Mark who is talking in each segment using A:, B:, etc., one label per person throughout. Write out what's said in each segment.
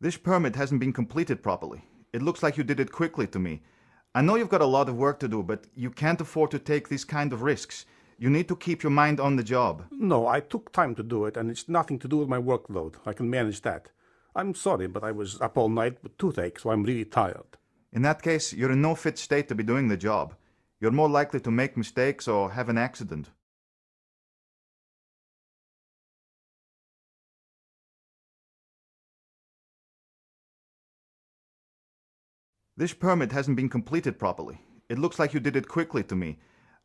A: This permit hasn't been completed properly. It looks like you did it quickly to me. I know you've got a lot of work to do, but you can't afford to take these kind of risks. You need to keep your mind on the job.
B: No, I took time to do it, and it's nothing to do with my workload. I can manage that. I'm sorry, but I was up all night with toothache, so I'm really tired.
A: In that case, you're in no fit state to be doing the job. You're more likely to make mistakes or have an accident. This permit hasn't been completed properly. It looks like you did it quickly to me.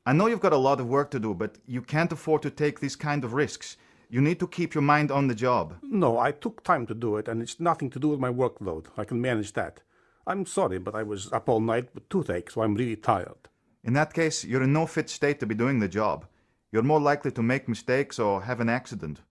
A: I know you've got a lot of work to do, but you can't afford to take these kind of risks. You need to keep your mind on the job.
B: No, I took time to do it, and it's nothing to do with my workload. I can manage that. I'm sorry, but I was up all night with toothache, so I'm really tired.
A: In that case, you're in no fit state to be doing the job. You're more likely to make mistakes or have an accident.